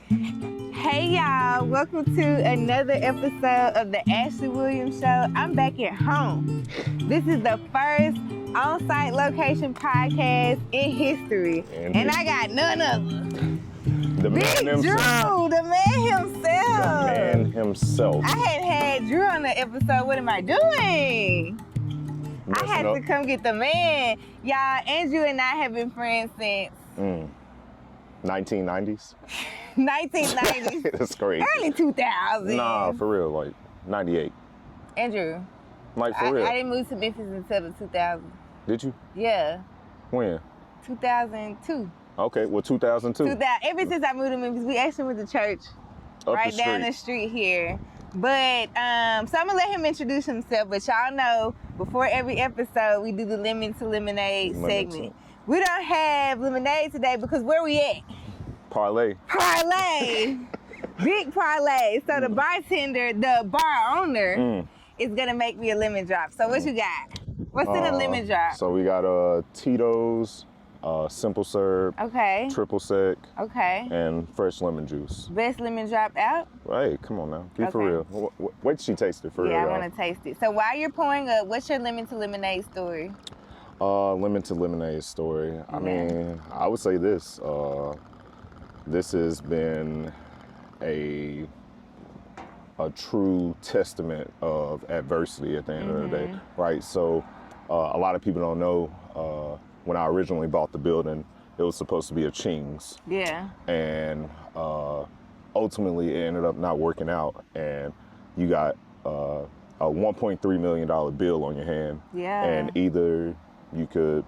Hey y'all, welcome to another episode of the Ashleigh Williams Show. I'm back at home. This is the first on-site location podcast in history. And I got none other. The man himself. Drew, the man himself. The man himself. I hadn't had Drew on the episode. What am I doing? I had to come get the man. Y'all, Andrew and I have been friends since 1990s? 1990s. That's crazy. Early 2000s. Nah, for real, like 98. Andrew. Like for real. I didn't move to Memphis until the 2000s. Did you? Yeah. When? 2002. Okay, well 2002. Ever since I moved to Memphis, we actually went to church right down the street here. But, so I'm gonna let him introduce himself, but y'all know before every episode, we do the Lemon to Lemonade segment. We don't have lemonade today because where we at? Parlay. Big parlay. So the bartender, the bar owner, is gonna make me a lemon drop. So what you got? What's in a lemon drop? So we got Tito's, simple syrup, triple sec, and fresh lemon juice. Best lemon drop out? Hey, come on now, be for real. Wait till she tastes it for real. Yeah, I want to taste it. So while you're pouring up, what's your lemon to lemonade story? Lemon to lemonade story. I mean, I would say this. This has been a true testament of adversity at the end of the day, right? So a lot of people don't know, when I originally bought the building, it was supposed to be a Ching's. Yeah. And ultimately it ended up not working out, and you got a $1.3 million bill on your hand. Yeah. And either you could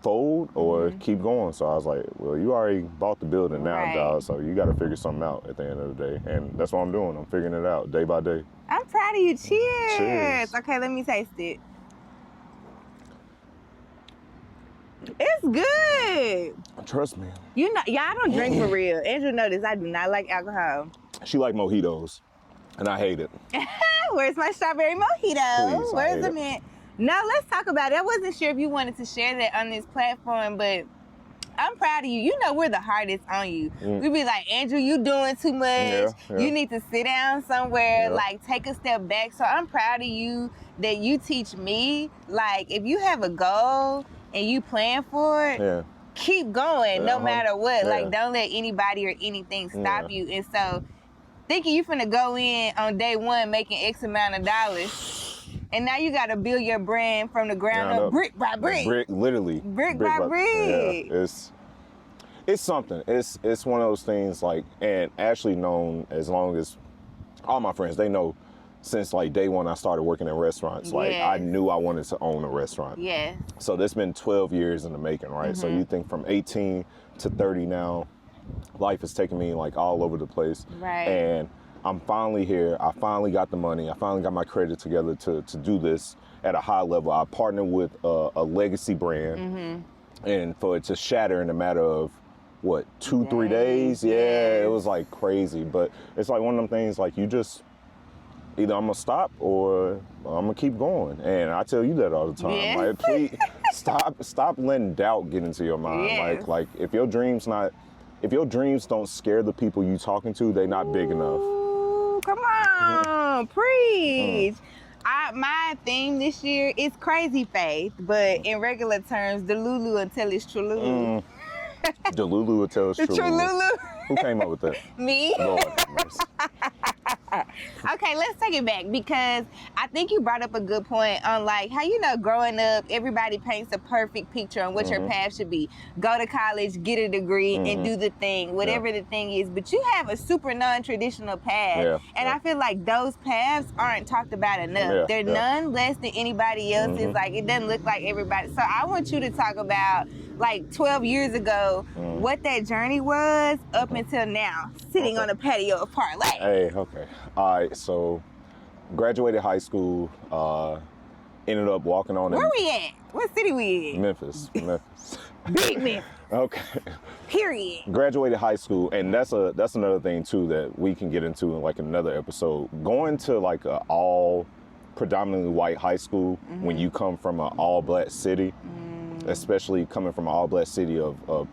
fold or keep going. So I was like, well, you already bought the building now, dog, so you got to figure something out at the end of the day. And that's what I'm doing. I'm figuring it out day by day. I'm proud of you. Cheers. Cheers. Okay, let me taste it. It's good. Trust me. You know, y'all don't drink for real. Andrew noticed I do not like alcohol. She like mojitos, and I hate it. Where's my strawberry mojito? Please, where's the mint? No, let's talk about it. I wasn't sure if you wanted to share that on this platform, but I'm proud of you. You know we're the hardest on you. We be like, Andrew, you doing too much. Yeah. You need to sit down somewhere, like take a step back. So I'm proud of you that you teach me, like if you have a goal and you plan for it, keep going no matter what. Like don't let anybody or anything stop you. And so thinking you finna go in on day one making X amount of dollars, and now you got to build your brand from the ground up, brick by brick. Literally. Brick by brick. Yeah, it's something. It's one of those things, like, and Ashleigh known as long as all my friends, they know since like day one I started working in restaurants. Like I knew I wanted to own a restaurant. Yeah. So this been 12 years in the making, right? So you think from 18 to 30 now, life has taken me like all over the place. Right. And I'm finally here. I finally got the money. I finally got my credit together to do this at a high level. I partnered with a legacy brand, and for it to shatter in a matter of, what, 2-3 days? Yeah, it was like crazy. But it's like one of them things, like you just, either I'm gonna stop or I'm gonna keep going. And I tell you that all the time. Yes. Like, please stop letting doubt get into your mind. Yes. Like if your dreams don't scare the people you talking to, they're not big enough. Come on, preach. My theme this year is crazy faith, but in regular terms, Delulu until it's Trululu. Delulu until it's Trululu. Who came up with that? Me. Lord have mercy. Okay, let's take it back, because I think you brought up a good point on like how, you know, growing up, everybody paints a perfect picture on what your path should be. Go to college, get a degree, and do the thing, whatever the thing is. But you have a super non-traditional path, and I feel like those paths aren't talked about enough. They're none less than anybody else's. Like it doesn't look like everybody. So I want you to talk about like 12 years ago, what that journey was up until now, sitting on the patio of Parlay. Hey, okay. All right, so graduated high school, ended up walking on. Where we at? What city we in? Memphis. Big Memphis. Okay. Period. Graduated high school, and that's another thing too that we can get into in like another episode. Going to like a all predominantly white high school when you come from an all black city, especially coming from an all black city of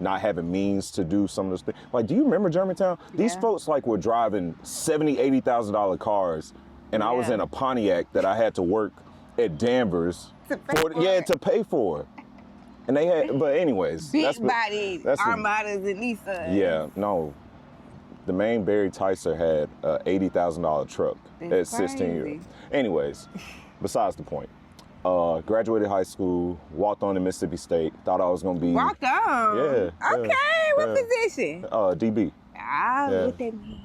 not having means to do some of those things. Like, do you remember Germantown? These folks like were driving $70,000, $80,000 cars, and I was in a Pontiac that I had to work at Danvers to pay for. And they had, but anyways, big body Armadas and Nissans. Yeah, no. The main Barry Tyser had a $80,000 truck at 16 years. Anyways, besides the point. Graduated high school, walked on to Mississippi State, thought I was going to be... Walked on? Yeah. Okay, what position? DB. What that mean?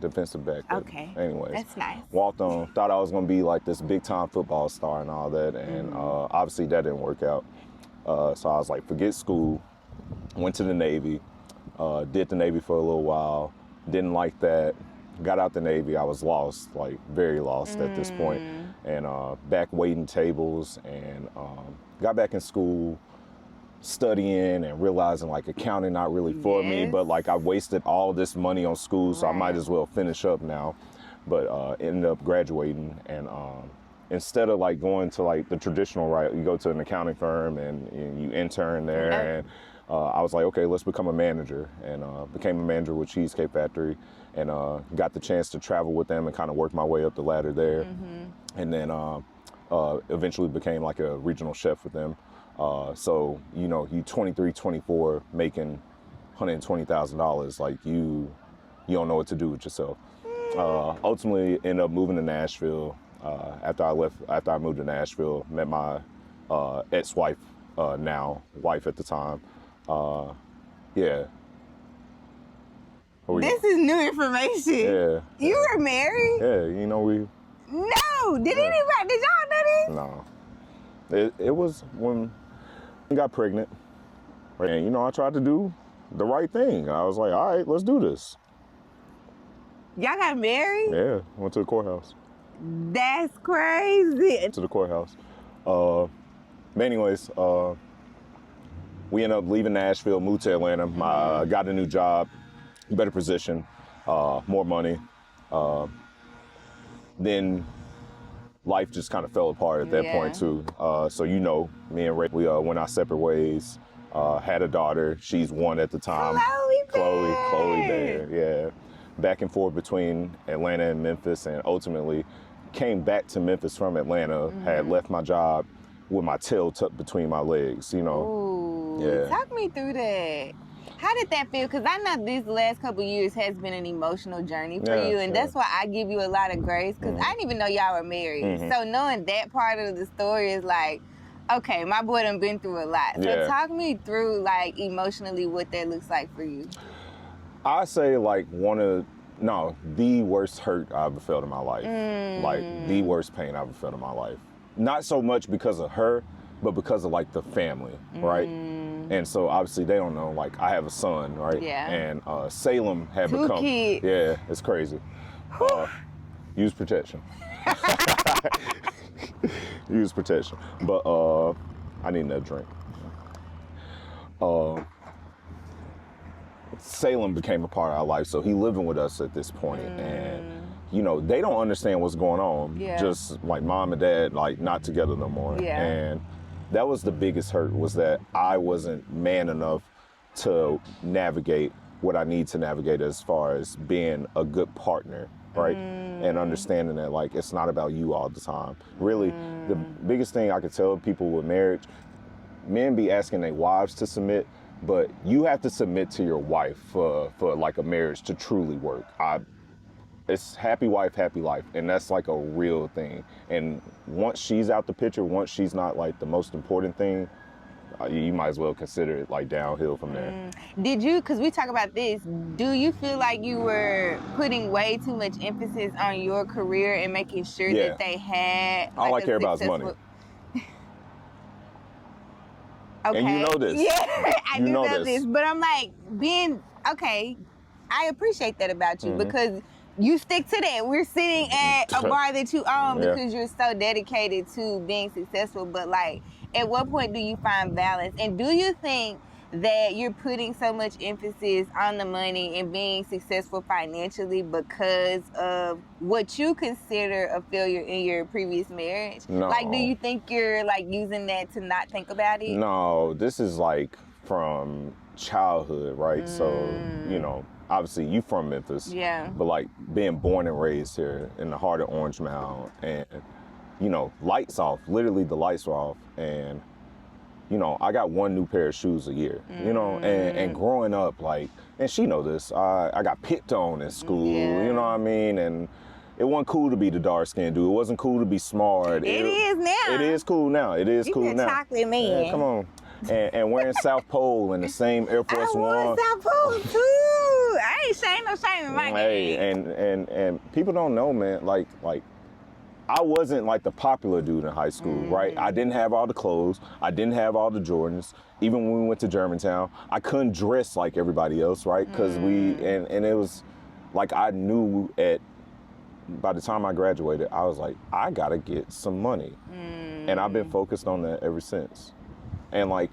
Defensive back. Okay. Anyways. That's nice. Walked on, thought I was going to be like this big time football star and all that, and obviously that didn't work out. So I was like, forget school, went to the Navy, did the Navy for a little while, didn't like that, got out the Navy, I was lost, like very lost at this point, and back waiting tables, and got back in school, studying and realizing like accounting not really for me, but like I wasted all this money on school, so I might as well finish up now. But ended up graduating, and instead of like going to like the traditional route, you go to an accounting firm and you intern there, and I was like, okay, let's become a manager, and became a manager with Cheesecake Factory, and got the chance to travel with them and kind of work my way up the ladder there, and then eventually became like a regional chef with them. So, you know, you 23, 24, making $120,000, like you don't know what to do with yourself. Ultimately ended up moving to Nashville. After I moved to Nashville, met my ex-wife, now wife at the time. This is new information. Yeah. You were married? Yeah, you know No, did y'all know this? No. It was when I got pregnant, and you know, I tried to do the right thing. I was like, all right, let's do this. Y'all got married? Yeah, went to the courthouse. That's crazy. To the courthouse. But anyways, we ended up leaving Nashville, moved to Atlanta. Got a new job, better position, more money. Then life just kind of fell apart at that point too. So you know, me and Ray, we went our separate ways. Had a daughter. She's 1 at the time. Chloe Bear. Yeah. Back and forth between Atlanta and Memphis, and ultimately came back to Memphis from Atlanta. Had left my job with my tail tucked between my legs. You know. Ooh, talk me through that. How did that feel? Because I know these last couple of years has been an emotional journey for you, and that's why I give you a lot of grace, because I didn't even know y'all were married. So knowing that part of the story is like, okay, my boy done been through a lot. So talk me through, like, emotionally what that looks like for you. I say like the worst hurt I ever felt in my life. Like the worst pain I ever felt in my life. Not so much because of her, but because of like the family, right? And so obviously they don't know, like I have a son, right? Yeah. And Salem had become, kids. Yeah, it's crazy. Use protection. Use protection. But I need another drink. Salem became a part of our life, so he living with us at this point, and you know, they don't understand what's going on. Just like mom and dad, like not together no more. And that was the biggest hurt, was that I wasn't man enough to navigate what I need to navigate as far as being a good partner, right? And understanding that like it's not about you all the time. Really, the biggest thing I could tell people with marriage, men be asking their wives to submit, but you have to submit to your wife for like a marriage to truly work. It's happy wife, happy life, and that's like a real thing. And once she's out the picture, once she's not like the most important thing, you might as well consider it like downhill from there. Did you, because we talk about this, do you feel like you were putting way too much emphasis on your career and making sure that they had all I care about is money. Okay. And you know this. Yeah, I do know this. But I'm like, I appreciate that about you, because you stick to that. We're sitting at a bar that you own because you're so dedicated to being successful. But like, at what point do you find balance? And do you think that you're putting so much emphasis on the money and being successful financially because of what you consider a failure in your previous marriage? No. Like, do you think you're like using that to not think about it? No, this is like from childhood, right? So, you know, obviously you from Memphis. Yeah. But like being born and raised here in the heart of Orange Mound, and, you know, lights off, literally the lights were off. And, you know, I got one new pair of shoes a year, you know, and growing up, like, and she know this, I got picked on in school, you know what I mean? And it wasn't cool to be the dark skinned dude. It wasn't cool to be smart. It is now. It is cool now. It is cool now. Chocolate man. Yeah, come on. And wearing South Pole and the same Air Force One. I wore South Pole too. I ain't no shame in my game. And people don't know, man. Like I wasn't like the popular dude in high school, right? I didn't have all the clothes. I didn't have all the Jordans. Even when we went to Germantown, I couldn't dress like everybody else, right? Because and it was like I knew by the time I graduated, I was like, I gotta get some money. And I've been focused on that ever since. And like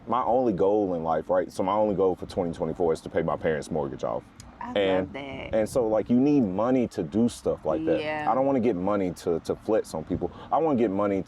my only goal in life, right? So my only goal for 2024 is to pay my parents' mortgage off. I love that. And so like you need money to do stuff like that. Yeah. I don't want to get money to flex on people. I want to get money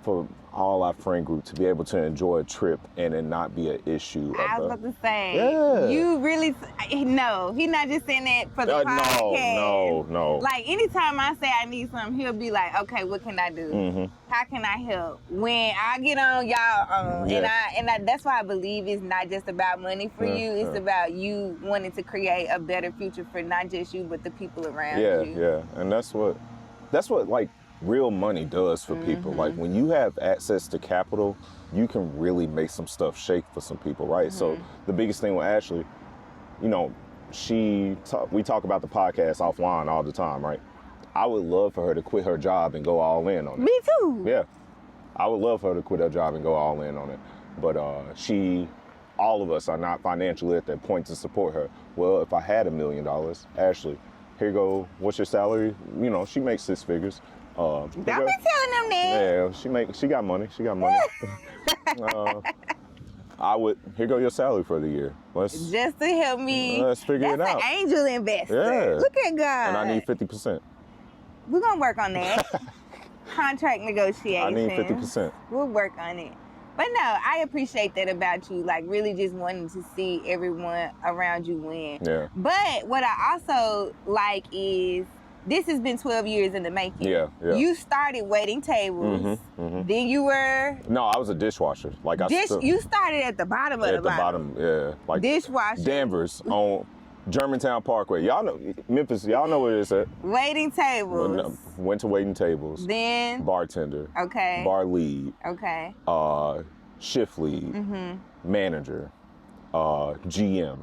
for all our friend group to be able to enjoy a trip and it not be an issue. I was about to say, yeah. You really, no, he's not just saying that for the podcast. No. Like anytime I say I need something, he'll be like, okay, what can I do? How can I help? When I get on, y'all on. And I that's why I believe it's not just about money for you. It's about you wanting to create a better future for not just you, but the people around you. Yeah. And that's what like real money does for people. Like when you have access to capital, you can really make some stuff shake for some people, right? So the biggest thing with Ashleigh, you know, we talk about the podcast offline all the time, right? I would love for her to quit her job and go all in on it. Me too. Yeah. I would love for her to quit her job and go all in on it. But all of us are not financially at that point to support her. Well, if I had $1 million, Ashleigh, here you go, what's your salary? You know, she makes 6 figures. Don't be telling them that. Yeah, she got money. Here go your salary for the year. Just to help me. Let's figure it out. That's an angel investor. Yeah. Look at God. And I need 50%. We're going to work on that. Contract negotiation. I need 50%. We'll work on it. But no, I appreciate that about you, like really just wanting to see everyone around you win. Yeah. But what I also like is this has been 12 years in the making. Yeah. You started waiting tables. Then you were... No, I was a dishwasher. Like you started at the bottom of the bottom. Yeah. Like dishwasher. Danvers on Germantown Parkway. Y'all know, Memphis, y'all know where it's at. Waiting tables. Went to waiting tables. Then... Bartender. Okay. Bar lead. Okay. Shift lead. Manager. GM.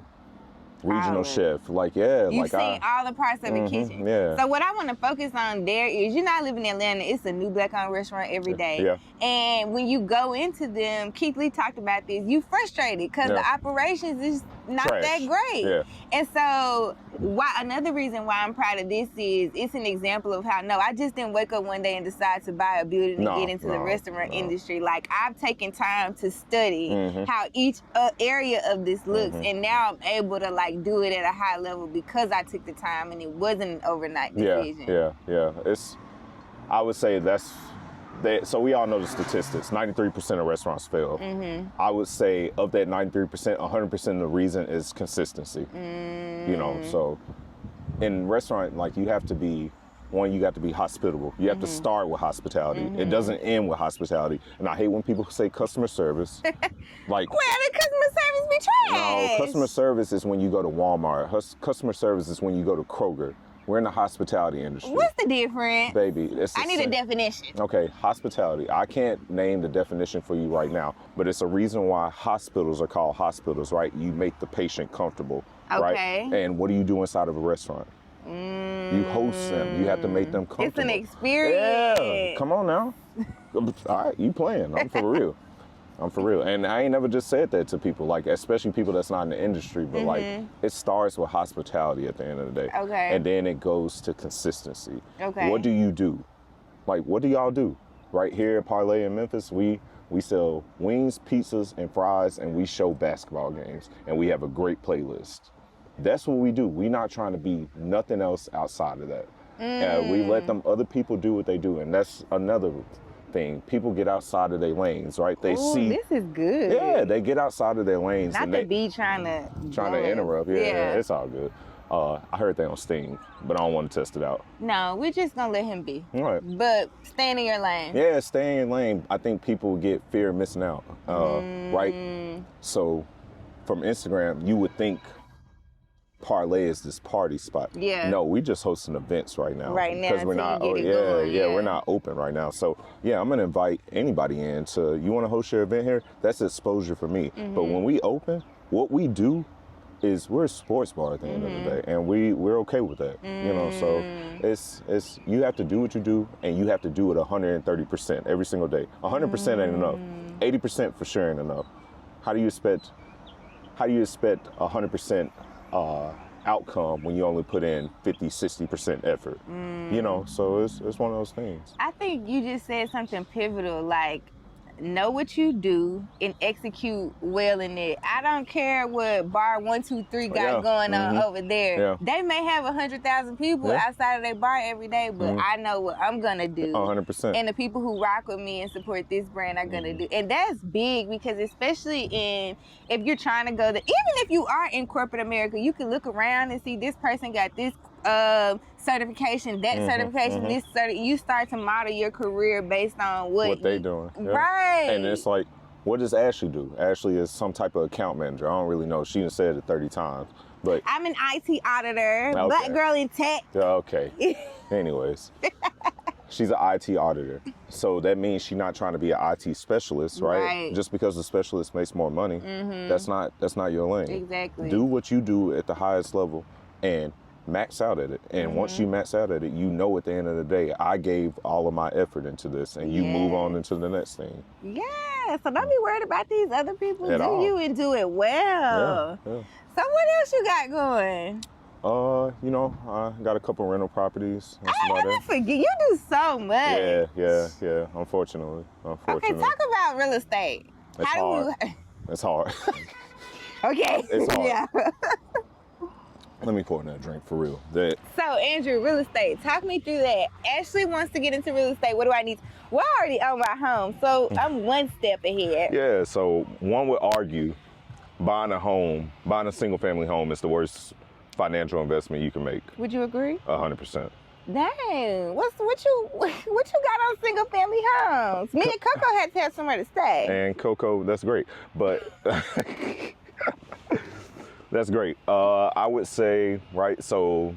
Regional chef, You've seen all the parts of the kitchen. Yeah. So what I want to focus on there is, you're not living in Atlanta. It's a new black-owned restaurant every day. Yeah. And when you go into them, Keith Lee talked about this. You frustrated because the operations is not that great. Yeah. And so another reason why I'm proud of this is it's an example of how I just didn't wake up one day and decide to buy a building and get into the restaurant industry. Like I've taken time to study how each area of this looks, and now I'm able to like do it at a high level because I took the time and it wasn't an overnight decision. Yeah. I would say so we all know the statistics. 93% of restaurants fail. I would say of that 93%, 100% of the reason is consistency. You know, so in restaurant, like you have to be hospitable. You have to start with hospitality. It doesn't end with hospitality. And I hate when people say customer service. Like, where did customer service be trash? No, customer service is when you go to Walmart. Customer service is when you go to Kroger. We're in the hospitality industry. What's the difference? Baby, I need a definition. Okay, hospitality. I can't name the definition for you right now, but it's a reason why hospitals are called hospitals, right? You make the patient comfortable, right? And what do you do inside of a restaurant? You host them. You have to make them comfortable. It's an experience. Yeah, come on now. All right, you playing. I'm for real. And I ain't never just said that to people, like, especially people that's not in the industry, but like, it starts with hospitality at the end of the day. Okay. And then it goes to consistency. Okay. What do you do? Like, what do y'all do? Right here at Parlay in Memphis, we sell wings, pizzas, and fries, and we show basketball games, and we have a great playlist. That's what we do. We're not trying to be nothing else outside of that. We let them other people do what they do, and that's another thing. People get outside of their lanes, right? They see. This is good. Yeah, they get outside of their lanes. Not and to be trying to interrupt. Yeah, it's all good. I heard they on Sting, but I don't want to test it out. No, we're just gonna let him be. All right. But stay in your lane. Yeah, stay in your lane. I think people get fear of missing out, right? So, from Instagram, you would think Parlay is this party spot. Yeah. No, we just hosting events right now. Right now, because we're not. We're not open right now. So yeah, I'm gonna invite anybody in to. You want to host your event here? That's exposure for me. But when we open, what we do is we're a sports bar at the end of the day, and we're okay with that. You know, so it's you have to do what you do, and you have to do it 130% every single day. 100% ain't enough. 80% for sure ain't enough. How do you expect 100% outcome when you only put in 50-60% effort? You know, so it's one of those things. I think you just said something pivotal, like know what you do and execute well in it. I don't care what bar 123 got going on over there. Yeah. They may have 100,000 people outside of their bar every day, but I know what I'm gonna do. 100%. And the people who rock with me and support this brand are gonna do. And that's big, because especially if you're trying to go even if you are in corporate America, you can look around and see this person got this certification, that certification, this you start to model your career based on what they doing. Right. And it's like, what does Ashleigh do? Ashleigh is some type of account manager. I don't really know. She done said it 30 times. But I'm an IT auditor, black girl in tech. Okay. Anyways. She's an IT auditor. So that means she's not trying to be an IT specialist, right? Just because the specialist makes more money, that's not your lane. Exactly. Do what you do at the highest level and max out at it. And once you max out at it, you know at the end of the day, I gave all of my effort into this, and you move on into the next thing. Yeah, so don't be worried about these other people. At all. You and do it well. Yeah. So what else you got going? You know, I got a couple rental properties. I forget. You do so much. Yeah. Unfortunately. Okay, talk about real estate. It's hard. It's hard. Okay. It's hard. Yeah. Let me pour in that drink for real. So, Andrew, real estate. Talk me through that. Ashleigh wants to get into real estate. What do I need? Well, I already own my home, so I'm one step ahead. Yeah, so one would argue buying a single family home is the worst financial investment you can make. Would you agree? 100%. Dang, what you got on single family homes? Me and Coco had to have somewhere to stay. And Coco, that's great, but that's great. I would say, right, so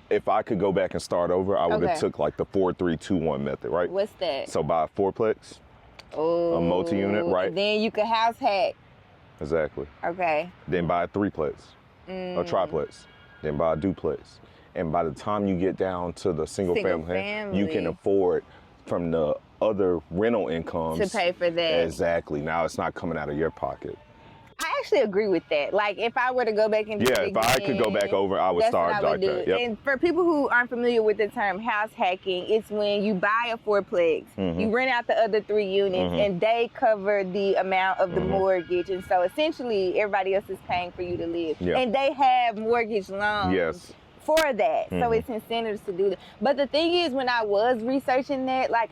if I could go back and start over, I would have took like the 4-3-2-1 method, right? What's that? So buy a fourplex, a multi-unit, right? Then you could house hack. Exactly. Okay. Then buy a threeplex, a triplex, then buy a duplex. And by the time you get down to the single family, you can afford from the other rental incomes to pay for that. Exactly. Now it's not coming out of your pocket. I actually agree with that. Like, if I were to go back and do it if I could go back over, I would start like that. Yep. And for people who aren't familiar with the term house hacking, it's when you buy a fourplex, you rent out the other 3 units, and they cover the amount of the mortgage. And so essentially, everybody else is paying for you to live. Yep. And they have mortgage loans. For that. So it's incentives to do that. But the thing is, when I was researching that, like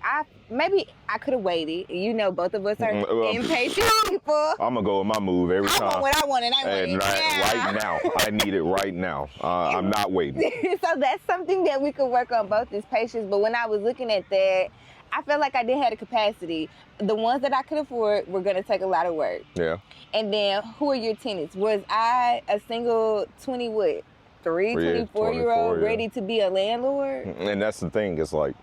maybe I could have waited. You know, both of us are impatient people. I'm gonna go with my move every time. I want what I want, and I want it right now. I need it right now. I'm not waiting. So that's something that we could work on, both is patience. But when I was looking at that, I felt like I didn't have the capacity. The ones that I could afford were gonna take a lot of work. Yeah. And then, who are your tenants? Was I a single 24-year-old ready to be a landlord? And that's the thing, it's like,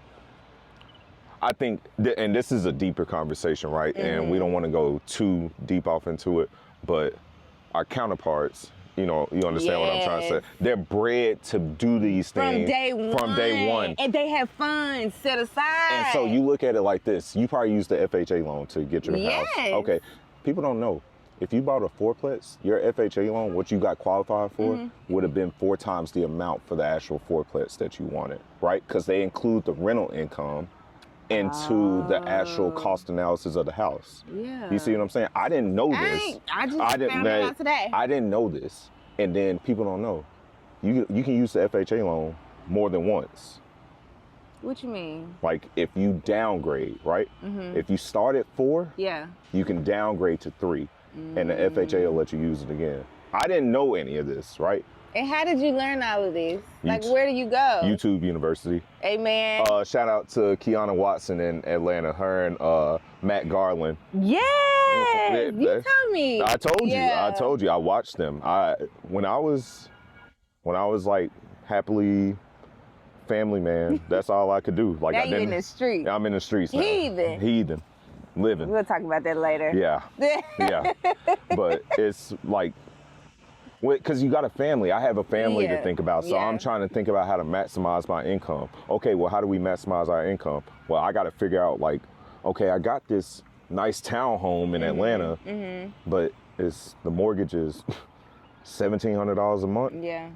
I think, and this is a deeper conversation, right? And we don't want to go too deep off into it, but our counterparts, you know, you understand what I'm trying to say? They're bred to do these things from day one. And they have funds set aside. And so you look at it like this, you probably use the FHA loan to get your house. Okay, people don't know. If you bought a fourplex, your FHA loan, what you got qualified for, would have been 4 times the amount for the actual fourplex that you wanted, right? Because they include the rental income into the actual cost analysis of the house. Yeah. You see what I'm saying? I didn't know this. I just found it out today. I didn't know this. And then people don't know. You can use the FHA loan more than once. What you mean? Like if you downgrade, right? Mm-hmm. If you start at 4, Yeah. you can downgrade to 3, and the FHA will let you use it again. I didn't know any of this, right? And how did you learn all of this? Like, where do you go? YouTube University. Amen. Shout out to Kiana Watson in Atlanta, her and Matt Garland. Yes, you told me. I told Yeah. you. I told you. I watched them. When I was like happily family man, that's all I could do. Like now I you didn't. in the street. I'm in the streets now. Heathen. Living. We'll talk about that later. Yeah. Yeah. But it's like, because you got a family. I have a family to think about. So I'm trying to think about how to maximize my income. Okay, well, how do we maximize our income? Well, I got to figure out, like, okay, I got this nice townhome in Atlanta, but the mortgage is $1,700 a month. Yeah.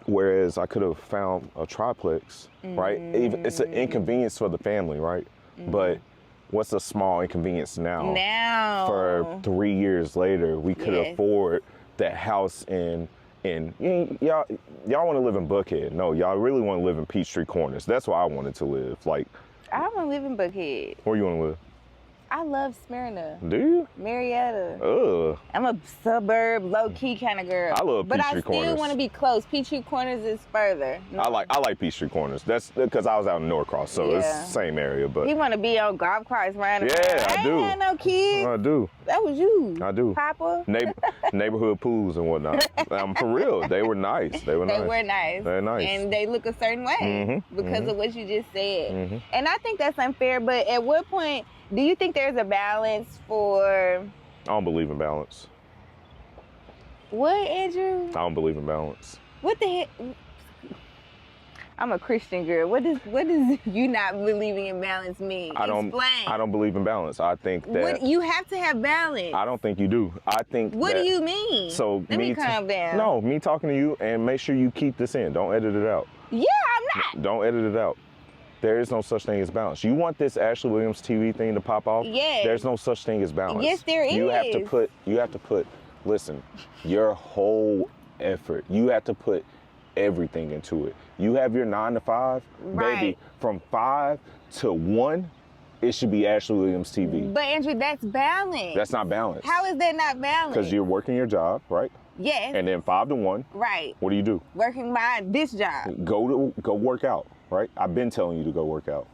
Whereas I could have found a triplex, right? It's an inconvenience for the family, right? But what's a small inconvenience now? For 3 years later, we could afford that house in y'all want to live in Buckhead. No, y'all really want to live in Peachtree Corners. That's where I wanted to live. Like, I want to live in Buckhead. Where you want to live? I love Smyrna. Do you? Marietta. Ugh. I'm a suburb, low-key kind of girl. I love Peachtree Corners. But I still want to be close. Peachtree Corners is further. I like Peachtree Corners. That's because I was out in Norcross, so it's the same area. But he want to be on golf carts riding around. I do. I ain't had no kids. I do. That was you. I do. Papa. Neighborhood pools and whatnot. For real, they were nice. They were nice. They're nice. And they look a certain way because of what you just said. And I think that's unfair, but at what point do you think there's a balance for... I don't believe in balance. What, Andrew? I don't believe in balance. What the heck? I'm a Christian girl. What does you not believing in balance mean? Explain. I don't believe in balance. I think that... you have to have balance. I don't think you do. I think What do you mean? So Let me calm down. No, me talking to you, and make sure you keep this in. Don't edit it out. Yeah, I'm not. Don't edit it out. There is no such thing as balance. You want this Ashleigh Williams TV thing to pop off? Yes. There's no such thing as balance. Yes, there is. You have to put, listen, your whole effort. You have to put everything into it. You have your 9 to 5, baby, from 5 to 1, it should be Ashleigh Williams TV. But Andrew, that's balance. That's not balance. How is that not balance? Because you're working your job, right? Yes. And then 5 to 1. Right. What do? Working this job. Go work out, right? I've been telling you to go work out.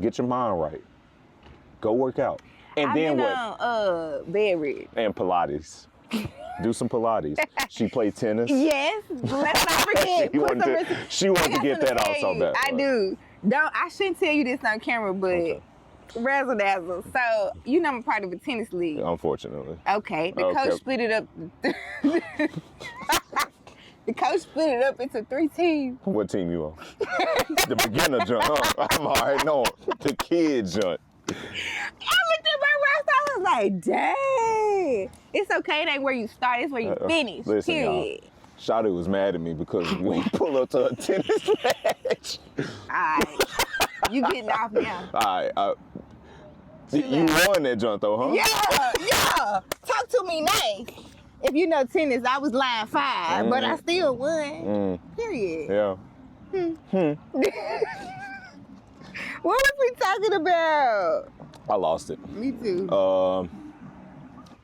Get your mind right. Go work out. And I've then been what? on bed rest. And Pilates. Do some Pilates. She played tennis. Yes. Let's not forget. she wanted to get that off so bad. I do. I shouldn't tell you this on camera, but razzle dazzle. So you know I'm part of a tennis league. Unfortunately. Okay. The coach split it up. The coach split it up into 3 teams. What team you on? The beginner joint, huh? I'm already knowing. The kid joint. I looked at my roster, I was like, dang. It's okay, it ain't where you start, it's where you finish, listen, period. Shawty was mad at me because we pull up to a tennis match. All right. You getting off now. All right. You won that joint though, huh? Yeah. Talk to me nice. If you know tennis, I was line 5, but I still won. Period. Yeah. What was we talking about? I lost it. Me too. I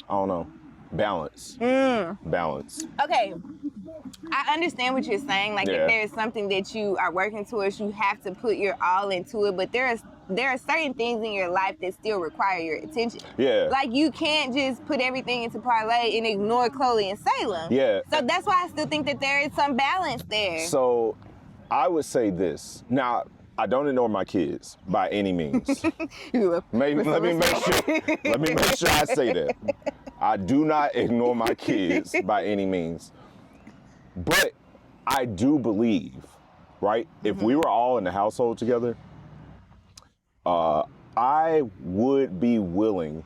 don't know. Balance. Balance. Okay. I understand what you're saying. Like if there is something that you are working towards, you have to put your all into it. But there are certain things in your life that still require your attention. Yeah. Like you can't just put everything into parlay and ignore Chloe and Salem. Yeah. So that's why I still think that there is some balance there. So I would say this. Now, I don't ignore my kids by any means. Let me make sure I say that. I do not ignore my kids by any means. But I do believe, right? If we were all in the household together, I would be willing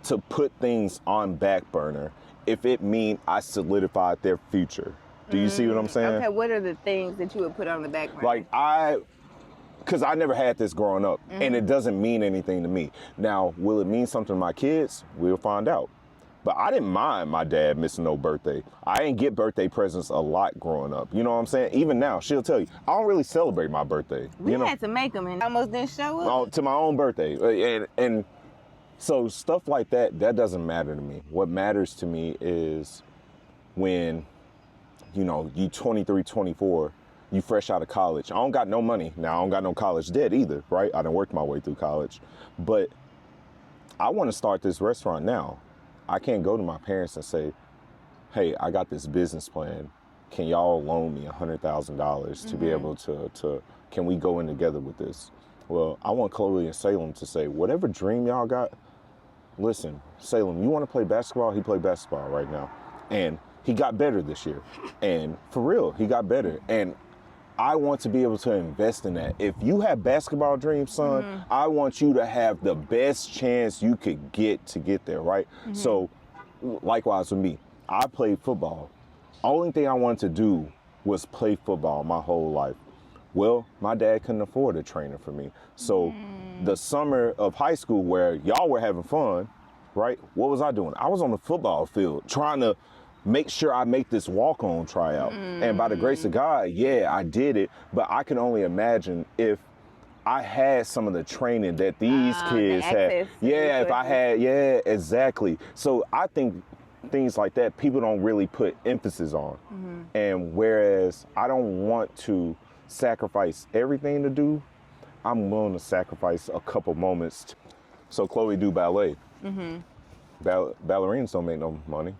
to put things on back burner if it mean I solidified their future. Do you see what I'm saying? Okay, what are the things that you would put on the back burner? Like because I never had this growing up, and it doesn't mean anything to me. Now, will it mean something to my kids? We'll find out. But I didn't mind my dad missing no birthday. I didn't get birthday presents a lot growing up. You know what I'm saying? Even now, she'll tell you, I don't really celebrate my birthday. We had to make them and almost didn't show up. To my own birthday. And so stuff like that doesn't matter to me. What matters to me is when, you know, you 23, 24, you fresh out of college. I don't got no money. Now, I don't got no college debt either, right? I done worked my way through college. But I want to start this restaurant now. I can't go to my parents and say, hey, I got this business plan. Can y'all loan me $100,000 to be able to, can we go in together with this? Well, I want Chloe and Salem to say, whatever dream y'all got, listen, Salem, you want to play basketball? He played basketball right now. And he got better this year. And for real, he got better. And I want to be able to invest in that. If you have basketball dreams, son, I want you to have the best chance you could get to get there, right? So, likewise with me, I played football. Only thing I wanted to do was play football my whole life. Well, my dad couldn't afford a trainer for me. So, the summer of high school where y'all were having fun, right? What was I doing? I was on the football field trying to make sure I make this walk-on tryout. And by the grace of God, yeah, I did it. But I can only imagine if I had some of the training that these kids had. Yeah, if I had, yeah, exactly. So I think things like that, people don't really put emphasis on. And whereas I don't want to sacrifice everything to do, I'm willing to sacrifice a couple moments. So Chloe do ballet. Ballerinas don't make no money.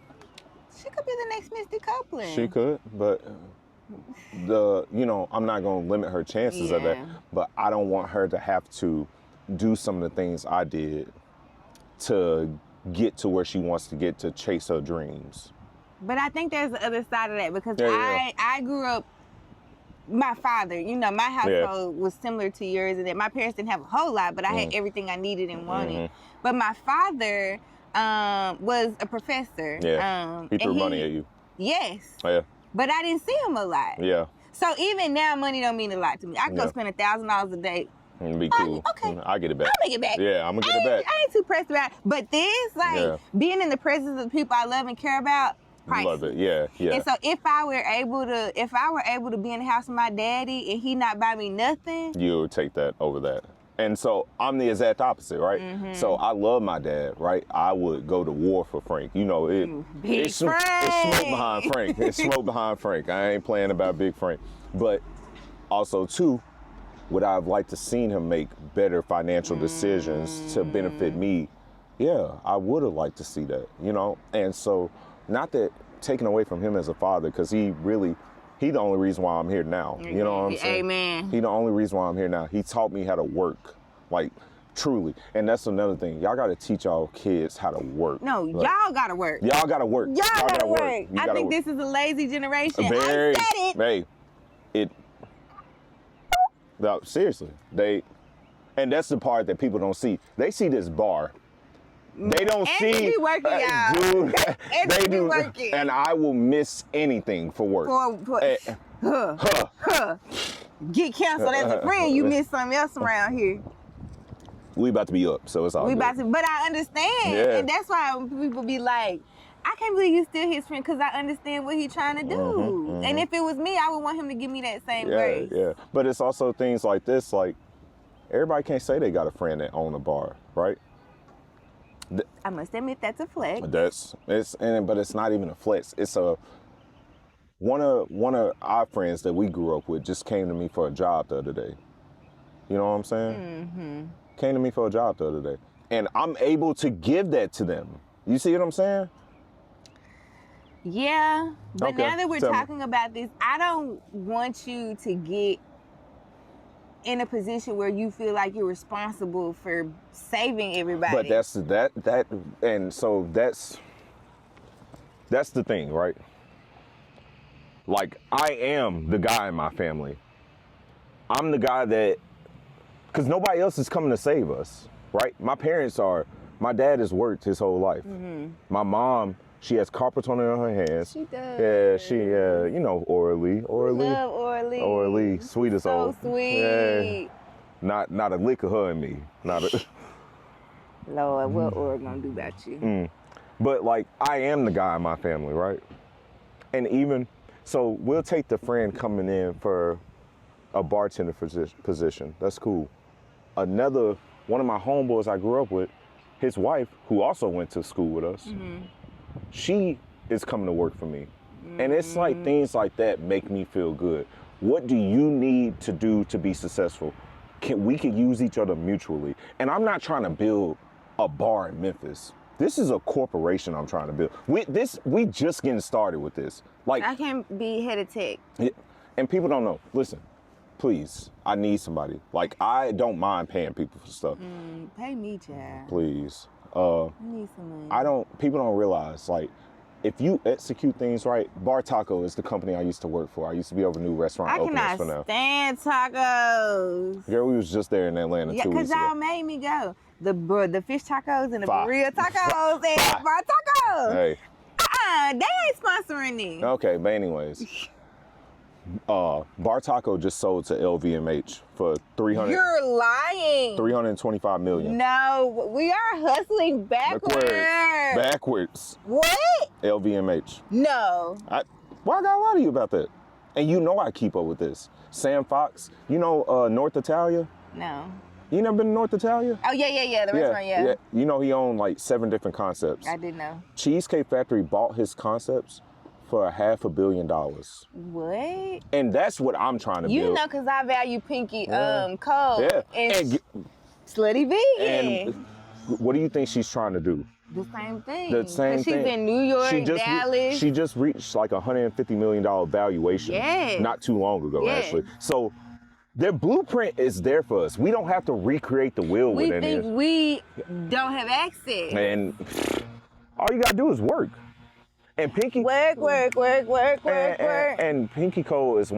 She could be the next Misty Copeland. She could, but I'm not going to limit her chances of that. But I don't want her to have to do some of the things I did to get to where she wants to get to chase her dreams. But I think there's the other side of that because I grew up, my father, you know, my household was similar to yours in that my parents didn't have a whole lot, but I had everything I needed and wanted. But my father was a professor. He threw money at you. Yes. Oh, yeah. But I didn't see him a lot. Yeah. So even now, money don't mean a lot to me. I can go spend $1,000 a day. It'd be cool. Okay. I'll get it back. I'll make it back. Yeah, I'm going to get it back. I ain't too pressed about it. But this, being in the presence of the people I love and care about, priceless. Love it. Yeah, yeah. And so if I were able to be in the house with my daddy and he not buy me nothing, you would take that over that. And so I'm the exact opposite, right? So I love my dad, right? I would go to war for Frank. You know, it's smoke behind Frank. It's smoke behind Frank. I ain't playing about Big Frank. But also, too, would I have liked to seen him make better financial decisions to benefit me? Yeah, I would have liked to see that, you know? And so, not that taken away from him as a father, because he the only reason why I'm here now. You know what I'm saying? Amen. He the only reason why I'm here now. He taught me how to work, like, truly. And that's another thing. Y'all got to teach y'all kids how to work. No, like, y'all got to work. Y'all got to work. Y'all got to work. I think this is a lazy generation. I said it. No, seriously. And that's the part that people don't see. They see this bar. They don't see. Be working, y'all. Dude, they do. Working. And I will miss anything for work. Get canceled as a friend. You miss something else around here. We about to be up, so it's all good. But I understand. Yeah. And that's why when people be like, I can't believe you still his friend because I understand what he's trying to do. And if it was me, I would want him to give me that same grace. Yeah. But it's also things like this, like everybody can't say they got a friend that own a bar, right? I must admit that's a flex. But it's not even a flex. It's one of our friends that we grew up with just came to me for a job the other day. You know what I'm saying? Came to me for a job the other day, and I'm able to give that to them. You see what I'm saying? Yeah, but now that we're talking about this, I don't want you to get in a position where you feel like you're responsible for saving everybody. But that's the thing, right? Like, I am the guy in my family. I'm the guy that, because nobody else is coming to save us, right? My dad has worked his whole life. My mom, she has carpet on her hands. She does. Yeah, you know, Orly. Love Orly. Orly, sweet as old. So sweet. Yeah. Not a lick of her and me. Lord, what Orly gonna do about you? But like, I am the guy in my family, right? And even, so we'll take the friend coming in for a bartender position. That's cool. Another, one of my homeboys I grew up with, his wife, who also went to school with us, she is coming to work for me. And it's like things like that make me feel good. What do you need to do to be successful? We can use each other mutually. And I'm not trying to build a bar in Memphis. This is a corporation I'm trying to build. We just getting started with this. Like, I can't be head of tech. Yeah, and people don't know. Listen, please, I need somebody. Like, I don't mind paying people for stuff. Pay me, child. Please. I need some money. People don't realize, like, if you execute things right, Bar Taco is the company I used to work for. I used to be over new restaurant openings for them. I cannot stand tacos. Girl, we was just there in Atlanta 2 weeks ago. Yeah, because y'all made me go. The fish tacos and the Fire. burrito tacos and Bar Tacos. Hey. They ain't sponsoring me. Okay, but anyways. Bar Taco just sold to LVMH for You're lying. $325 million. No, we are hustling backwards. Backwards. What? LVMH. No. Why I gotta lie to you about that? And you know I keep up with this. Sam Fox, you know North Italia? No. You never been to North Italia? Oh, yeah, the restaurant, yeah. You know he owned like 7 different concepts. I did know. Cheesecake Factory bought his concepts for $500 million. What? And that's what I'm trying to build. You know, because I value Pinky Cole. Yeah. And Slutty Vegan. And what do you think she's trying to do? The same thing. The same thing. She's in New York, Dallas. She just reached like $150 million valuation. Yes. Not too long ago, actually. So their blueprint is there for us. We don't have to recreate the wheel with any of this. We don't have access. And all you gotta do is work. And Pinky work. And Pinky Cole is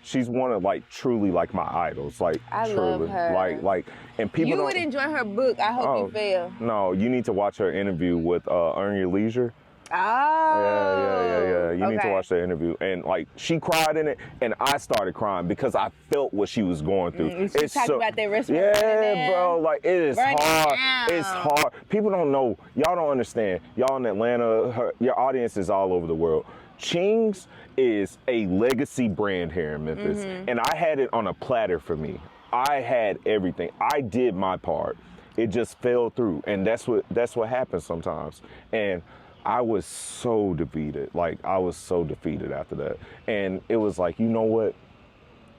she's one of like truly like my idols. Like I truly. love her. Like and people You would enjoy her book. I hope you fail. No, you need to watch her interview with Earn Your Leisure. Oh. Yeah. You need to Okay. watch that interview. And like she cried in it and I started crying because I felt what she was going through. She's talking about that restaurant. Yeah, bro. Like it is Burn it hard. down. It's hard. People don't know. Y'all don't understand. Y'all in Atlanta, your audience is all over the world. Ching's is a legacy brand here in Memphis. And I had it on a platter for me. I had everything. I did my part. It just fell through. And that's what happens sometimes. And I was so defeated. Like, I was so defeated after that. And it was like, you know what?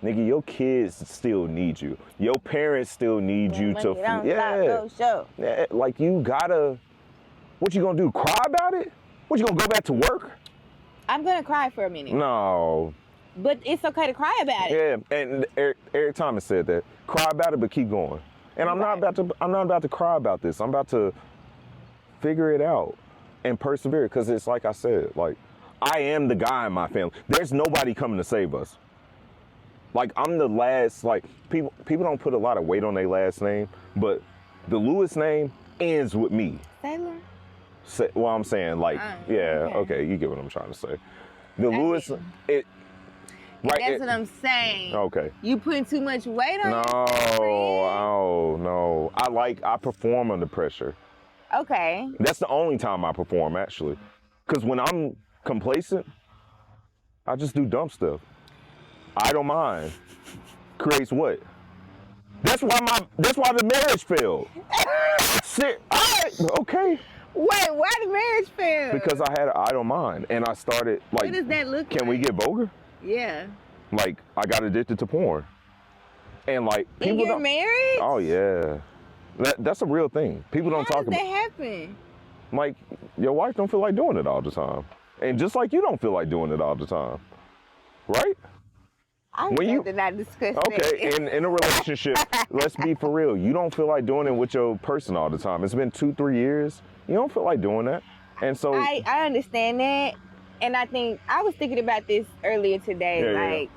Nigga, your kids still need you. Your parents still need you to... Yeah, like, you gotta... What you gonna do, cry about it? What, you gonna go back to work? I'm gonna cry for a minute. No. But it's okay to cry about it. Yeah, and Eric Thomas said that. Cry about it, but keep going. And I'm not about to cry about this. I'm about to figure it out and persevere, because it's like I said, like, I am the guy in my family. There's nobody coming to save us. Like, I'm the last, like, people don't put a lot of weight on their last name, but the Lewis name ends with me. Taylor? Well, I'm saying, like, okay, you get what I'm trying to say. The Lewis, right. That's what I'm saying. Okay. You putting too much weight on No. I perform under pressure. Okay. That's the only time I perform, actually. Because when I'm complacent, I just do dumb stuff. I don't mind. Creates what? That's why the marriage failed. Okay. Wait, why the marriage fail? Because I don't mind. And I started, like, what does that look like? Can we get vulgar? Yeah. Like, I got addicted to porn. And, like, people In your marriage? Oh, yeah. That's a real thing. People don't talk about it. How does that happen? Like, your wife don't feel like doing it all the time. And just like you don't feel like doing it all the time. Right? I did not discuss that. Okay, in a relationship, let's be for real. You don't feel like doing it with your person all the time. It's been 2-3 years. You don't feel like doing that. And so... I understand that. And I think, I was thinking about this earlier today.